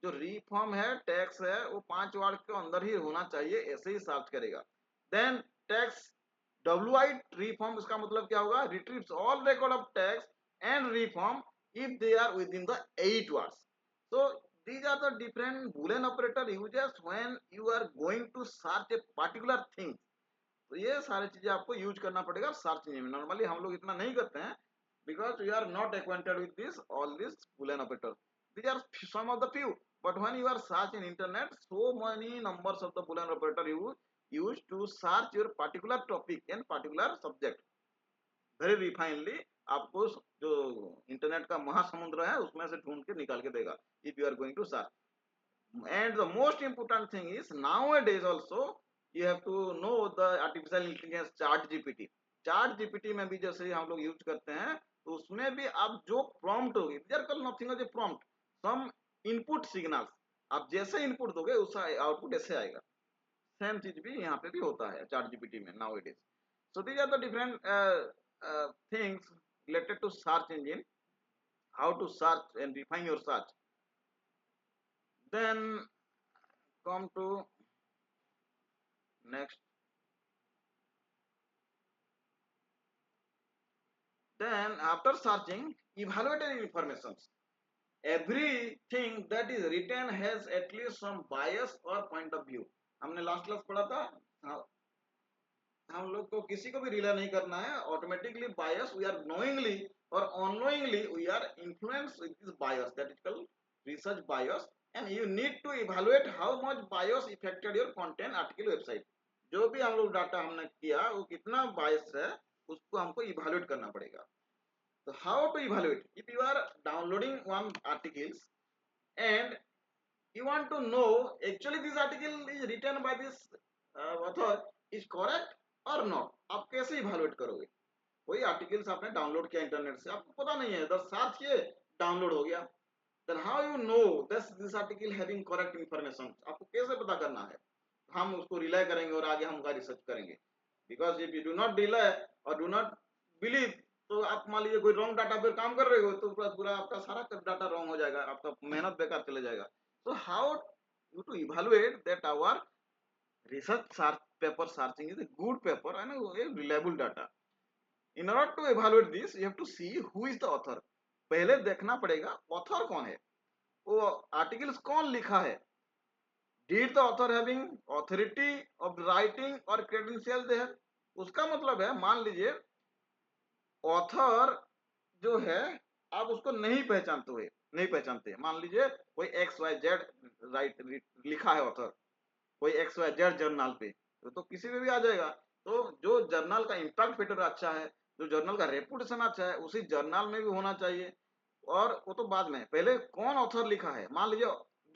जो reform है tax है वो 5 word के अंदर ही होना चाहिए, ऐसे ही सर्च करेगा। Then tax W I reform, इसका मतलब क्या होगा retrieves all record of tax and reform if they are within the 8 words, so these are the different boolean operator uses when you are going to search a particular thing, तो ये सारी चीजें आपको use करना पड़ेगा search engine में, normally हम लोग इतना नहीं करते हैं because we are not acquainted with this all these boolean operators, these are some of the few, but when you are search in internet so many numbers of the boolean operator you use to search your particular topic and particular subject very refinedly, आपको जो internet का महासमुद्र है उसमें से ढूंढ के निकाल के देगा if you are going to search। and the most important thing is nowadays also you have to know the artificial intelligence chat gpt में भी जैसे हम लोग यूज करते हैं तो उसमें भी आप जो प्रॉम्प्ट होगी नथिंग जो प्रॉम्प्ट सम इनपुट सिग्नल्स आप जैसे इनपुट दोगे उसका आउटपुट ऐसे आएगा, सेम चीज भी यहाँ पे भी होता है चैट जीपीटी में nowadays। so these are the different things related to search engine, how to search and refine your search। then come to next, then after searching evaluating informations, everything that is written has at least some bias or point of view, हमने last class पढ़ा था। हाँ, हम लोग को किसी को भी रिले नहीं करना है, automatically bias we are knowingly और unknowingly we are influence with this bias, that is called research bias, and you need to evaluate how much bias affected your content article website. जो भी हम लोग data हमने किया वो कितना बायस है उसको हमको इवैल्यूएट करना पड़ेगा। तो how to evaluate? If you are downloading one articles and you want to know actually this article is written by this author is correct or not, आप कैसे इवैल्यूएट करोगे? कोई आर्टिकल्स आपने डाउनलोड किया इंटरनेट से, आपको पता नहीं है, बस सर्च किए डाउनलोड हो गया, then how you know this article having correct information, आपको कैसे पता करना है? हम उसको रिलाई करेंगे और आगे हम रिसर्च करेंगे, because if you do not rely और डू नॉट बिलीव, तो आप मान लीजिए कोई रॉन्ग डाटा पर काम कर रहे हो तो पूरा आपका सारा डाटा रॉन्ग हो जाएगा, आपका मेहनत बेकार चले जाएगा। So how you to evaluate that our research paper searching is a good paper and a reliable data? In order to evaluate this, you have to see who is the author. पहले देखना पड़ेगा author कौन है, वो articles कौन लिखा है। Did the author having authority of writing or credential they have? उसका मतलब है, मान लीजिए ऑथर जो है आप उसको नहीं पहचानते, मान लीजिए कोई XYZ राइट लिखा है ऑथर, कोई XYZ जर्नल पे, तो किसी में भी आ जाएगा। तो जो जर्नल का इम्पैक्ट फैक्टर अच्छा है, जो जर्नल का रेपुटेशन अच्छा है, उसी जर्नल में भी होना चाहिए। और वो तो बाद में, पहले कौन ऑथर लिखा है। मान लीजिए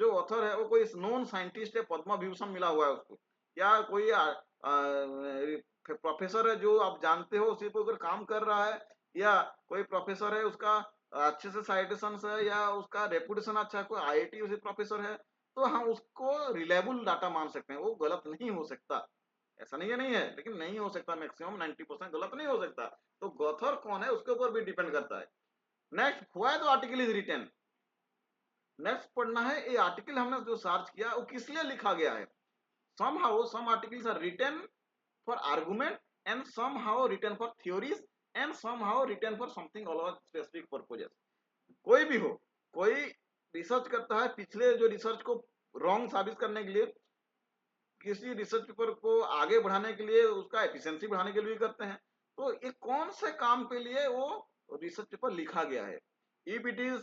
जो ऑथर है वो कोई नॉन साइंटिस्ट है, पद्म विभूषण मिला हुआ है उसको, या कोई प्रोफेसर है जो आप जानते हो उसी पर अगर काम कर रहा है, या कोई प्रोफेसर है उसका अच्छे से साइटेशन है या उसका रेपुटेशन अच्छा है, कोई IIT उसी प्रोफेसर है, तो हम उसको रिलायबल डाटा मान सकते हैं, वो गलत नहीं हो सकता। ऐसा नहीं है, लेकिन नहीं हो सकता, मैक्सिमम 90% गलत नहीं हो सकता। तो गॉथर कौन है उसके ऊपर भी डिपेंड करता है। Next, why the article is written. Next पढ़ना है ये आर्टिकल हमने जो सर्च किया वो किस लिए लिखा गया है। somehow some articles are written for argument and somehow written for theories and somehow written for something all over specific purposes। कोई भी हो, कोई रिसर्च करता है पिछले जो रिसर्च को रॉन्ग साबित करने के लिए, किसी रिसर्च पेपर को आगे बढ़ाने के लिए, उसका एफिशिएंसी बढ़ाने के लिए भी करते हैं। तो ये कौन से काम के लिए वो रिसर्च पेपर लिखा गया है। If it is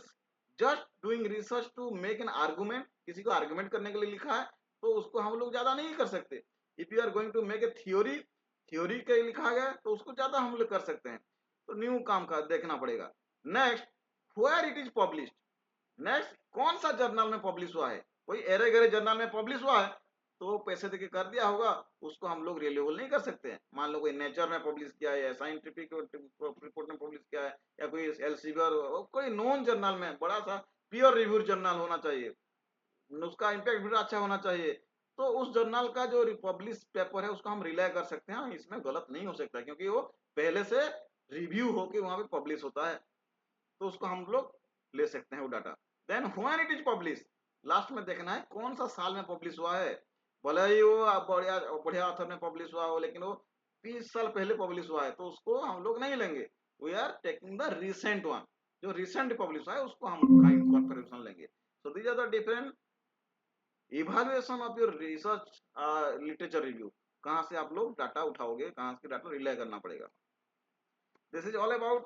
just doing research to make an argument, किसी को आर्गुमेंट करने के लिए लिखा है, तो उसको हम लोग ज्यादा नहीं कर सकते। If you are going to make a theory, theory के लिखा गया तो उसको ज्यादा हम लोग कर सकते हैं। तो न्यू काम का देखना पड़ेगा। Next, where it is published. Next, कौन सा जर्नल में पब्लिश हुआ है। कोई एरे गरे जर्नल में पब्लिश हुआ है तो पैसे देके कर दिया होगा, उसको हम लोग रिलेबल नहीं कर सकते हैं। मान लो कोई नेचर में पब्लिश किया है या साइंटिफिक रिपोर्ट में पब्लिश किया है या कोई एल्सेवियर, कोई नॉन जर्नल में, बड़ा सा पीयर रिव्यू जर्नल होना चाहिए, उसका इम्पैक्ट भी अच्छा होना चाहिए, तो उस जर्नल का जो पब्लिश पेपर है उसको हम रिलाय कर सकते हैं, इसमें गलत नहीं हो सकता क्योंकि वो पहले से रिव्यू होके वहां पे पब्लिश होता है, तो उसको हम लोग ले सकते हैं वो data. Then when it is publish, last में देखना है कौन सा साल में पब्लिश हुआ है। भले ही वो बढ़िया बढ़िया ऑथर में पब्लिश हुआ हो, लेकिन वो 20 साल पहले पब्लिश हुआ है तो उसको हम लोग नहीं लेंगे। We are taking the recent one, जो रिसेंट पब्लिश हुआ है उसको हम कॉन्फ़िगरेशन लेंगे। So these are the different evaluation of your research literature review. कहाँ से आप लोग डाटा उठाओगे, कहाँ से डाटा रिले करना पड़ेगा। This is all about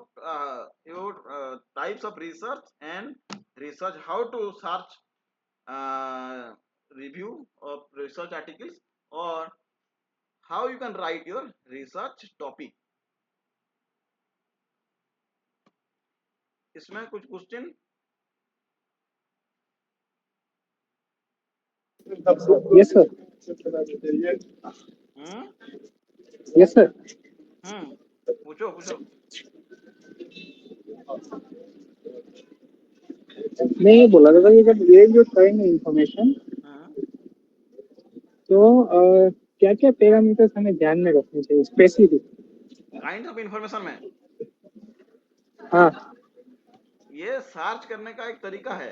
your types of research and research, how to search review of research articles, or how you can write your research topic। इसमें कुछ क्वेश्चन। Yes, sir. हम्म Yes, sir. पूछो पूछो। मैं ये बोला था कि जब ये जो करेंगे इंफॉर्मेशन, तो क्या क्या पैरामीटर्स हमें ध्यान में रखने चाहिए स्पेसिफिक। काइंड ऑफ इंफॉर्मेशन में हाँ, ये सर्च करने का एक तरीका है।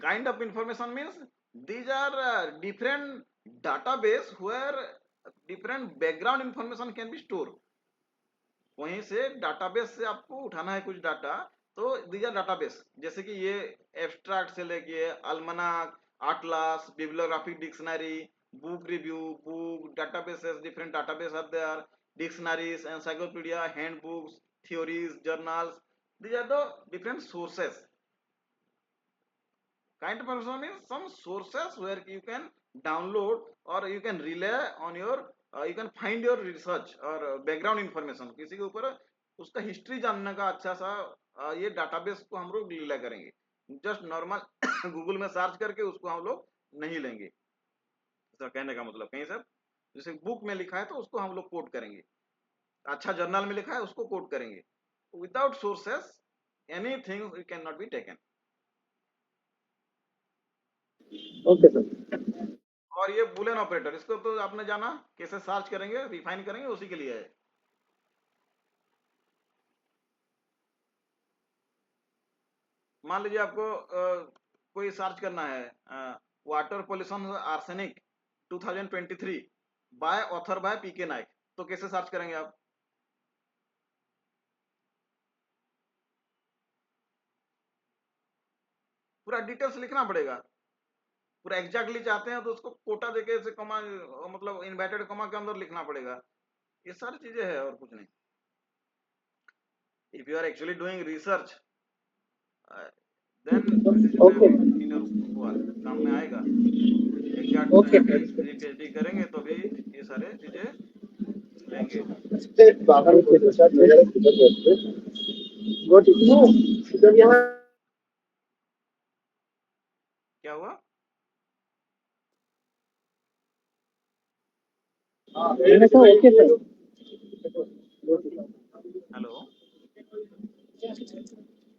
Kind of information means these are different database where different background information can be store. वहीं से डाटाबेस से आपको उठाना है कुछ डाटा, तो दीज आर डाटाबेस, जैसे कि ये एब्स्ट्रैक्ट से लेके almanac, atlas, bibliographic dictionary, book review, book databases, different database are there, dictionaries, encyclopedia, handbooks, theories, journals. These are the different sources. Kind of person means some sources where you can download or you can rely on your you can find your research or background information. किसी के ऊपर उसका history जानने का अच्छा सा ये database को हम लोग रिलाई करेंगे. जस्ट नॉर्मल गूगल में सर्च करके उसको हम लोग नहीं लेंगे. तो कहने का मतलब कहीं से जैसे बुक में लिखा है तो उसको हम लोग कोट करेंगे. अच्छा जर्नल में लिखा है उसको कोट करेंगे. Without sources anything can not be taken. Okay sir. और ये बुलियन ऑपरेटर इसको तो आपने जाना कैसे सर्च करेंगे रिफाइन करेंगे उसी के लिए है. मान लीजिए आपको कोई सर्च करना है water pollution arsenic 2023 by author by P K Nayak, तो कैसे सर्च करेंगे आप? पूरा डिटेल्स लिखना पड़ेगा. पूरा एग्जैक्टली चाहते हैं तो उसको कोटा देके से कमा मतलब इन्वर्टेड कमा के अंदर लिखना पड़ेगा. ये सारी चीजें है और कुछ नहीं. If you are actually doing research then this is okay. In your work काम में आएगा. एग्जैक्ट ओके कहीं सर. पीएचडी करेंगे तो भी ये सारे चीजें लेंगे. Got it. यहाँ क्या हुआ? मैंने कहा ओके सर. हेलो.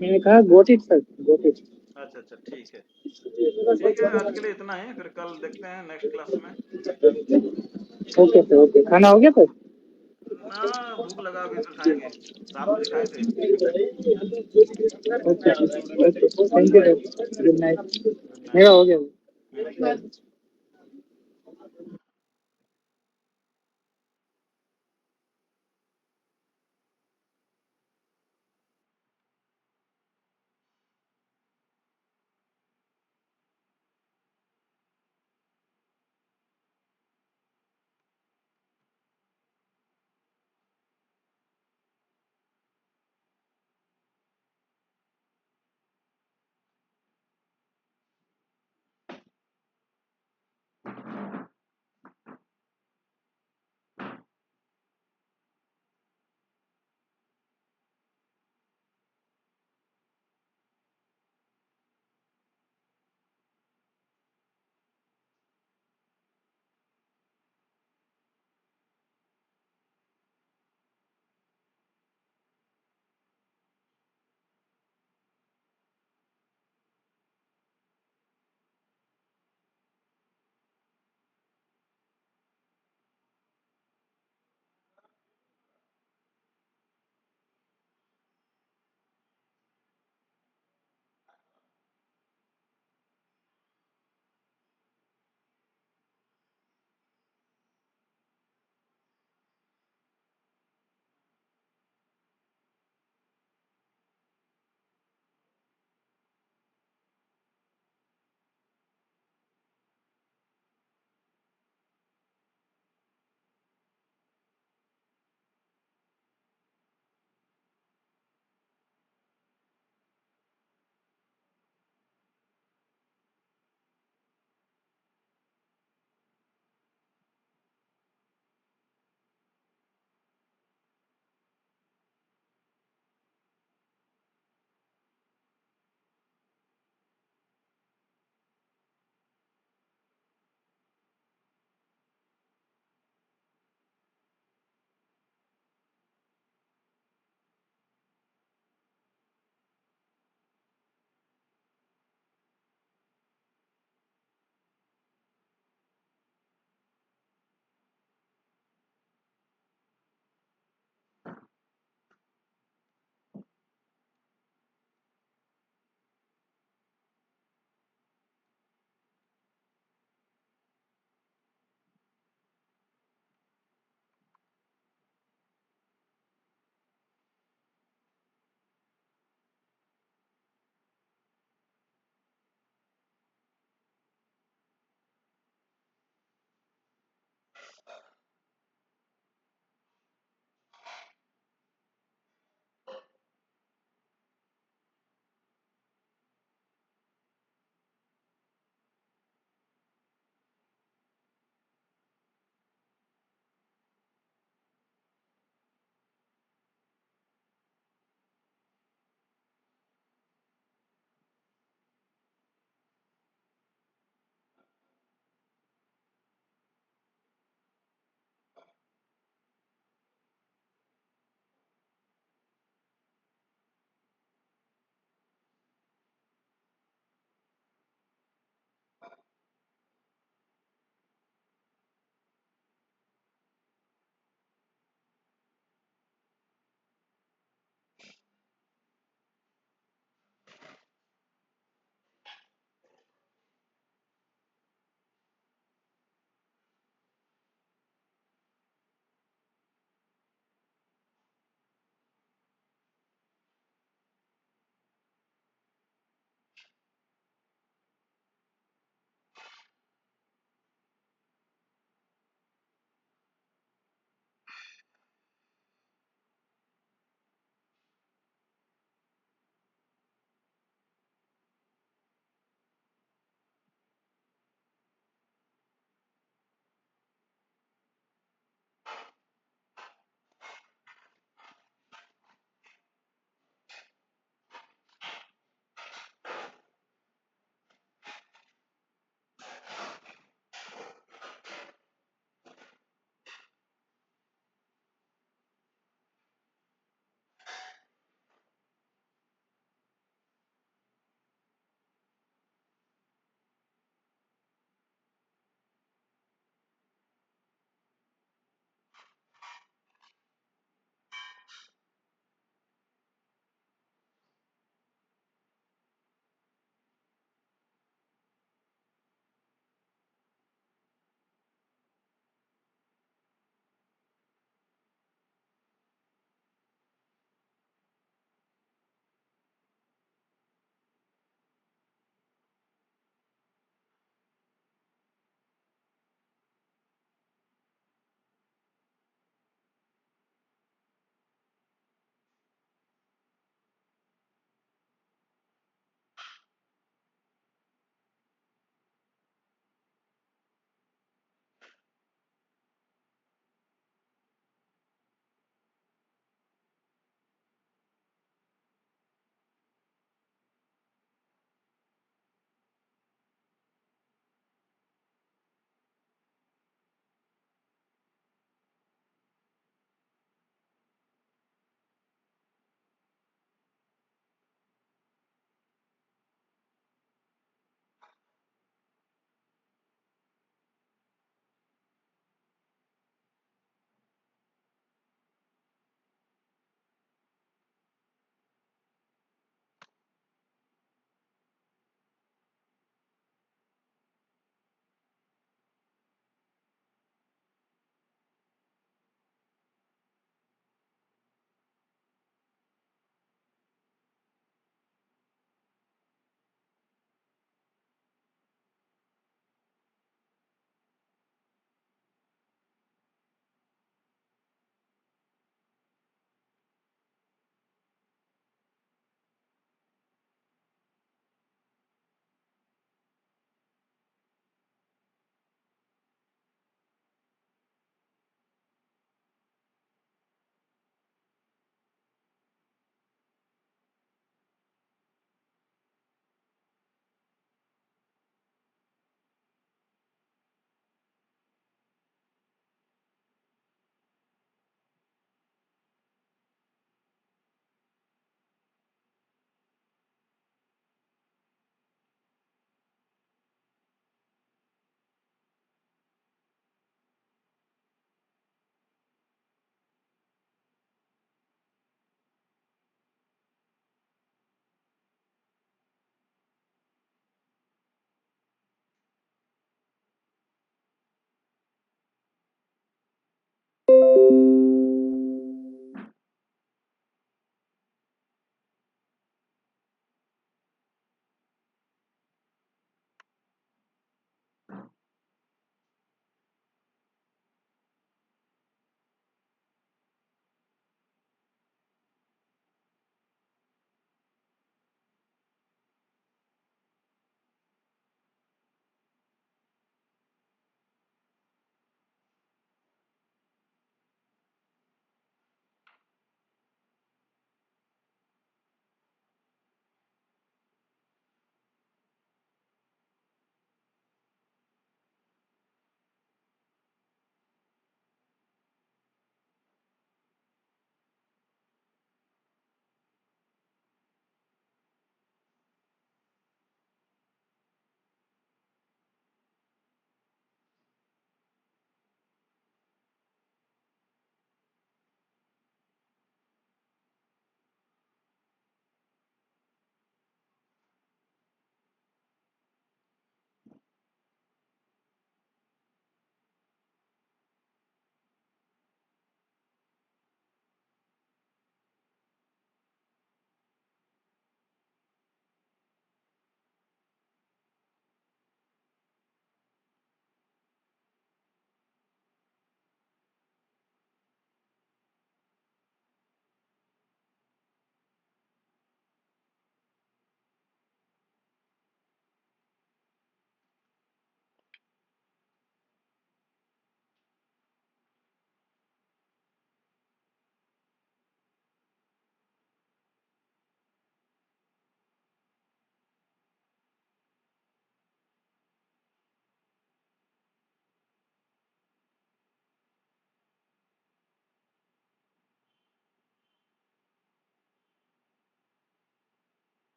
मैंने कहा got it sir. Got it. अच्छा अच्छा ठीक है. ठीक है आज के लिए इतना ही, फिर कल देखते हैं नेक्स्ट क्लास में. Okay sir. ओके. खाना हो गया सर? ना भूख लगा अभी तो खाएंगे. 7 बजे खाए थे. Okay. Thank you sir. Good night. Good मेरा नाइट. हो गया.